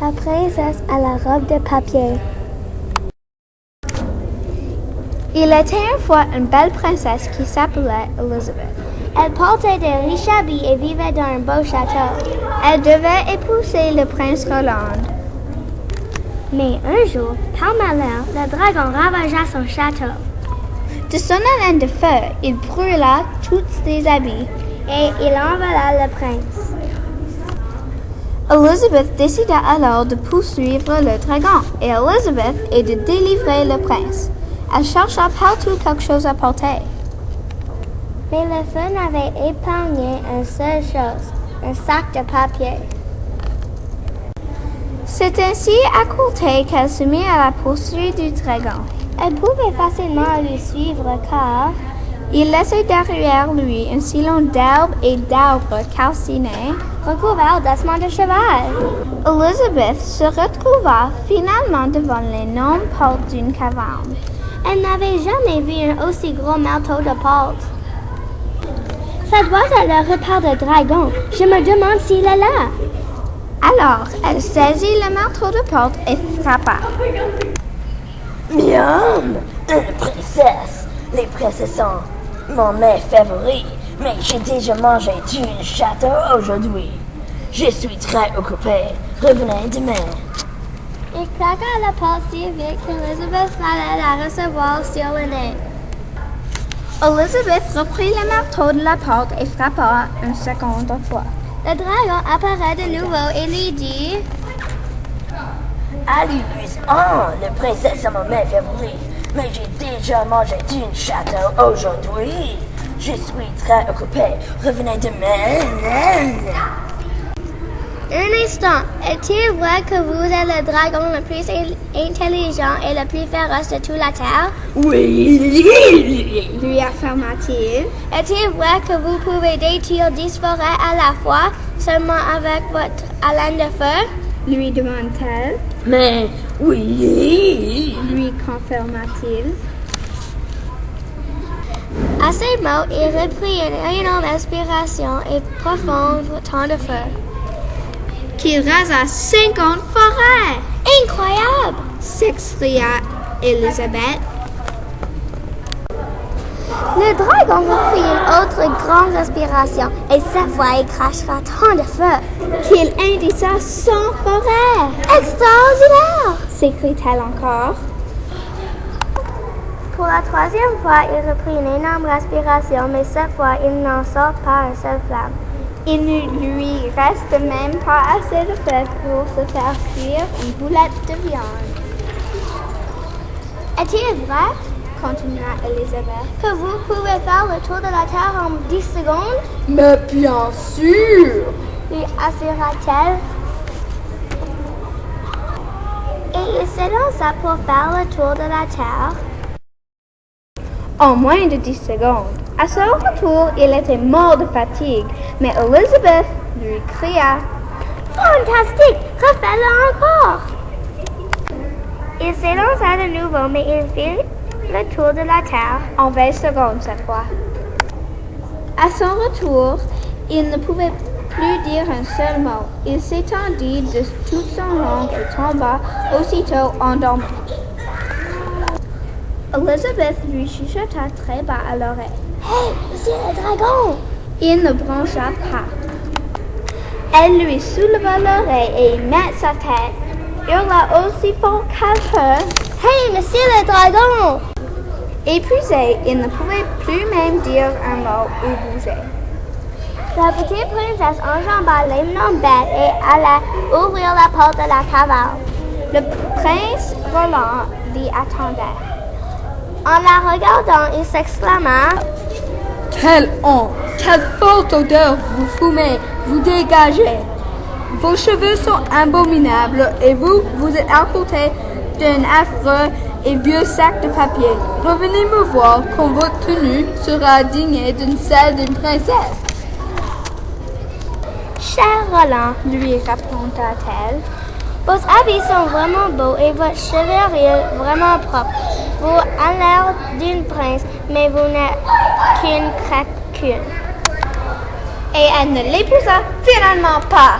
La princesse à la robe de papier. Il était une fois une belle princesse qui s'appelait Elizabeth. Elle portait de riches habits et vivait dans un beau château. Elle devait épouser le prince Roland. Mais un jour, par malheur, le dragon ravagea son château. De son haleine de feu, il brûla tous ses habits. Et il envola le prince. Elizabeth décida alors de poursuivre le dragon et Elizabeth est de délivrer le prince. Elle chercha partout quelque chose à porter. Mais le feu n'avait épargné une seule chose, un sac de papier. C'est ainsi à côté qu'elle se mit à la poursuite du dragon. Elle pouvait facilement le suivre car il laissait derrière lui un sillon d'herbes et d'arbres calcinés recouvert d'ossements de cheval. Elizabeth se retrouva finalement devant l'énorme porte d'une caverne. Elle n'avait jamais vu un aussi gros marteau de porte. Ça doit être le repas de dragon. Je me demande s'il est là. Alors, elle saisit le marteau de porte et frappa. Miam! Une princesse! Les princesses sont mon mets favori, mais j'ai déjà mangé tout un château aujourd'hui. Je suis très occupé. Revenez demain. Il claqua la porte si vite qu'Elizabeth fallait la recevoir sur le nez. Elizabeth reprit le marteau de la porte et frappa une seconde fois. Le dragon apparaît de nouveau et lui dit Allez, la princesse est mon mets favori, mais j'ai déjà mangé tout un château aujourd'hui. Je suis très occupé. Revenez demain. Un instant, est-il vrai que vous êtes le dragon le plus intelligent et le plus féroce de toute la terre? Oui, lui affirma-t-il. Est-il vrai que vous pouvez détruire 10 forêts à la fois seulement avec votre haleine de feu? Lui demanda-t-elle. mais oui. Lui confirma-t-il. À ces mots, il reprit une énorme inspiration et profonde temps de feu. Qu'il rasa 50 forêts! Incroyable! S'écria Elizabeth. Le dragon reprit une autre grande respiration et cette fois il crachera tant de feu. Qu'il indiqua 100 forêts! Extraordinaire! S'écrie-t-elle encore. Pour la troisième fois, il reprit une énorme respiration, mais cette fois, il n'en sort pas un seul flamme. Il ne lui reste même pas assez de feu pour se faire cuire une boulette de viande. Est-il vrai Continua Elizabeth. que vous pouvez faire le tour de la Terre en 10 secondes? Mais bien sûr. Lui assura-t-elle. Et il s'élança pour faire le tour de la Terre. En moins de 10 secondes. À son retour, il était mort de fatigue, mais Elizabeth lui cria « Fantastique! Refais-le encore! » Il s'élança de nouveau, mais il fit le tour de la Terre. en 20 secondes cette fois. À son retour, il ne pouvait plus dire un seul mot. Il s'étendit de toute son langue et tomba aussitôt endormi. Elizabeth lui chuchota très bas à l'oreille. « Hé, c'est le dragon! » Il ne broncha pas. Elle lui souleva l'oreille et mit sa tête, hurla aussi fort qu'elle peut. « Hé, mais c'est le dragon! » Épuisé, il ne pouvait plus même dire un mot ou bouger. La petite princesse enjamba l'énorme bête et alla ouvrir la porte de la caverne. Le prince Roland l'y attendait. En la regardant, il s'exclama « Quelle honte! Quelle forte odeur vous fumez, vous dégagez! Vos cheveux sont abominables et vous êtes à côté d'un affreux et vieux sac de papier. Revenez me voir quand votre tenue sera digne d'une celle d'une princesse. » « Cher Roland, Lui répondit-elle. vos habits sont vraiment beaux et votre chevelure vraiment propre. Vous avez l'air d'une prince, mais vous n'êtes qu'une cracune. » Et elle ne l'épousa finalement pas.